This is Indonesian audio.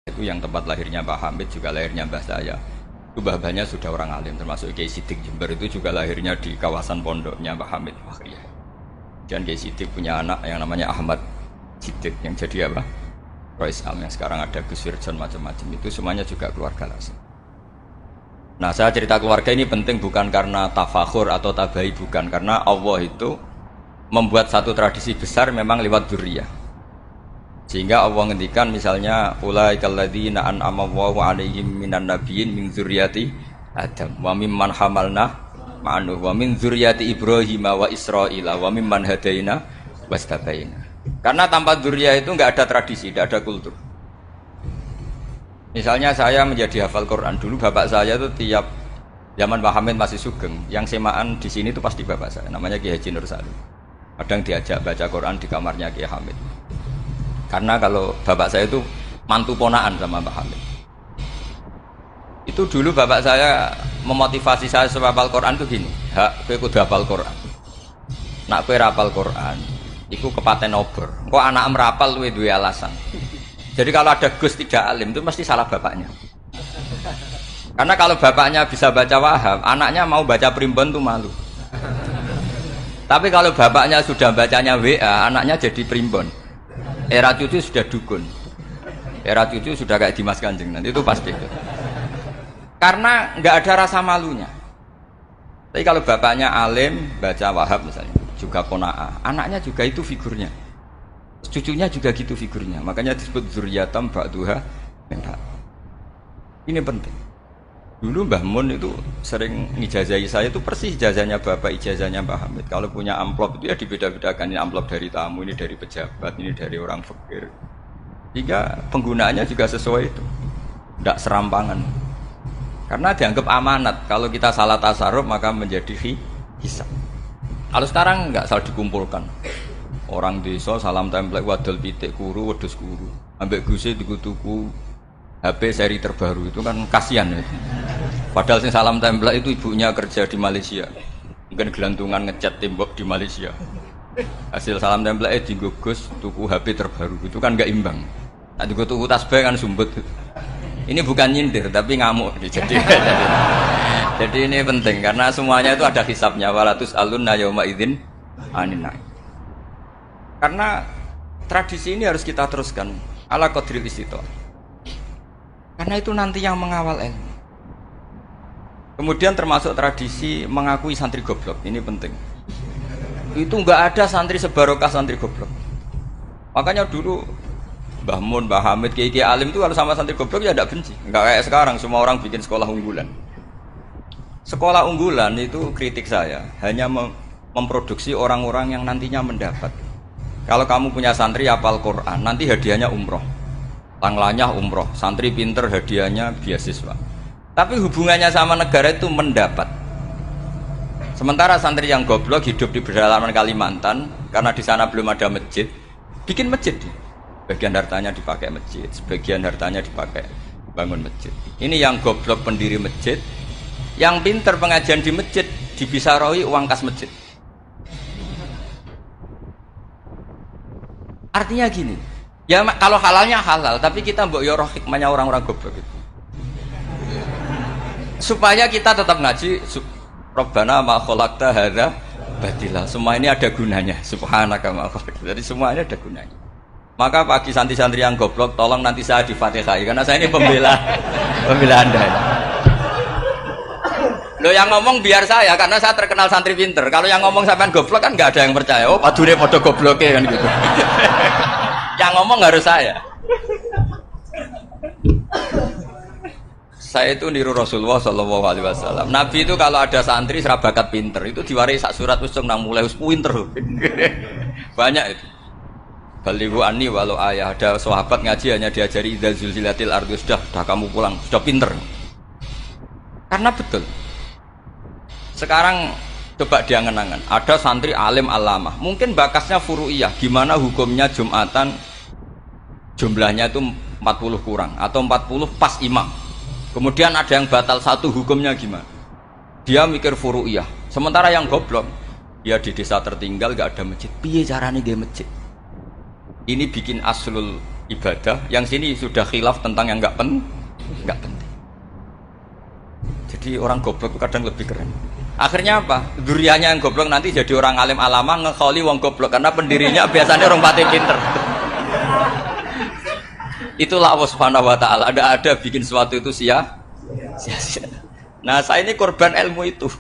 Itu yang tempat lahirnya Pak Hamid, juga lahirnya Mbah saya. Itu mbah-mbahnya sudah orang alim, termasuk Kiai Sidik Jember itu juga lahirnya di kawasan pondoknya Pak Hamid Fakhriyah. Dan Kiai Sidik punya anak yang namanya Ahmad Sidik yang jadi apa? Rois Am, yang sekarang ada Gus Wirjon, macam-macam itu semuanya juga keluarga langsung. Nah, saya cerita keluarga ini penting bukan karena tafakhur atau tabai, bukan, karena Allah itu membuat satu tradisi besar memang lewat dzurriyyah. Sehingga Allah ngendikan misalnya ulaikal ladzina an'ama Allahu 'alaihim minan nabiyyin min dzurriyyati Adam wa mimman hamalna ma'anuh wa min dzurriyyati Ibrahim wa Israila wa mimman hadaina wastabaina. Karena tanpa dzurriyyah itu enggak ada tradisi, enggak ada kultur. Misalnya saya menjadi hafal Quran, dulu bapak saya itu tiap zaman Pak Hamid masih sugeng, yang semaan di sini itu pasti bapak saya, namanya Kiai Haji Nur Salim. Kadang diajak baca Quran di kamarnya Kiai Hamid. Karena kalau bapak saya itu mantu ponaan sama Pak Hamid. Itu dulu bapak saya memotivasi saya supaya hafal Quran itu gini, hak kowe kudu hafal Quran. Nak kowe hafal Quran, iku kepaten obor. Kok anak merapal luwe duwe alasan. Jadi kalau ada Gus tidak alim itu mesti salah bapaknya. Karena kalau bapaknya bisa baca Wahab, anaknya mau baca primbon tuh malu. Tapi kalau bapaknya sudah bacanya WA, anaknya jadi primbon. Era cucu sudah dukun. Era cucu sudah kayak Dimas Kanjeng, nanti itu pasti itu. Karena nggak ada rasa malunya. Tapi kalau bapaknya alim, baca Wahab misalnya, juga qanaah, anaknya juga itu figurnya. Cucunya juga gitu figurnya, makanya disebut dzurriyyatam ba'duha min ba'd. Ini penting. Dulu Mbah Mun itu sering ngijazahi saya, itu persis ijazahnya bapak, ijazahnya Mbah Hamid. Kalau punya amplop itu ya dibeda-bedakan, ini amplop dari tamu, ini dari pejabat, ini dari orang fakir. Hingga penggunaannya juga sesuai itu, tidak serampangan. Karena dianggap amanat, kalau kita salah tasarruf maka menjadi hisab. Kalau sekarang enggak, salah dikumpulkan. Orang desa salam template wadol pitik kuru wedhus kuru ambek guse tuku-tuku HP seri terbaru itu kan kasihan ya. Padahal sing salam template itu ibunya kerja di Malaysia, mungkin gelantungan ngecat tembok di Malaysia, hasil salam template dienggo Gus tuku HP terbaru itu kan enggak imbang. Nah dienggo tuku tasbih kan sumbut. Ini bukan nyindir tapi ngamuk jadi ini penting karena semuanya itu ada hisabnya, walatus alunna yauma idzin anin naim. Karena tradisi ini harus kita teruskan ala qadril istithaq. Karena itu nanti yang mengawal ilmu. Kemudian termasuk tradisi mengakui santri goblok, ini penting. Itu enggak ada santri sebarokah santri goblok. Makanya dulu Mbah Mun, Mbah Hamid, Kiai alim itu kalau sama santri goblok ya enggak benci. Enggak kayak sekarang semua orang bikin sekolah unggulan. Sekolah unggulan itu kritik saya hanya memproduksi orang-orang yang nantinya mendapat. Kalau kamu punya santri hafal Quran, nanti hadiahnya umroh, tanglanya umroh, santri pinter hadiahnya beasiswa. Tapi hubungannya sama negara itu mendapat. Sementara santri yang goblok hidup di pedalaman Kalimantan, karena di sana belum ada masjid, bikin masjid. Sebagian hartanya dipakai masjid, sebagian hartanya dipakai bangun masjid. Ini yang goblok pendiri masjid, yang pinter pengajian di masjid dibisaroi uang kas masjid. Artinya gini, ya kalau halalnya halal, tapi kita mbok yo roh hikmahnya orang-orang goblok itu. Supaya kita tetap ngaji, Rabbana ma khalaqta hadza batila. Semua ini ada gunanya. Subhanaka ma khalaqta. Jadi semua ini ada gunanya. Maka bagi santri-santri yang goblok, tolong nanti saya di-Fatihai karena saya ini pembela Anda. Loh yang ngomong biar saya, karena saya terkenal santri pinter. Kalau yang ngomong sampean goblok kan nggak ada yang percaya. Oh, padune padha gobloke kan gitu. Yang ngomong harus saya. Saya itu niru Rasulullah Shallallahu Alaihi Wasallam. Nabi itu kalau ada santri serabakat pinter, itu diwaris sak surat usung nang mulai pinter. Banyak itu. Balighu anni walau ayah, ada sahabat ngaji hanya diajari idza zulzilatil ardu, sudah kamu pulang, sudah pinter. Karena betul. Sekarang coba diangan-angan, ada santri alim alamah, mungkin bakasnya furu'iyah, gimana hukumnya Jumatan jumlahnya itu 40 kurang atau 40 pas imam. Kemudian ada yang batal satu, hukumnya gimana? Dia mikir furu'iyah. Sementara yang goblok, dia di desa tertinggal gak ada masjid. Piye caranya dia masjid? Ini bikin aslul ibadah, yang sini sudah khilaf tentang yang nggak penting. Jadi orang goblok kadang lebih keren. Akhirnya apa? Duriannya yang goblok nanti jadi orang alim alama ngekholi wong goblok karena pendirinya biasanya orang pati pinter. Itulah Allah Subhanahu wa taala. Ada bikin sesuatu itu sia-sia. Nah, saya ini korban ilmu itu.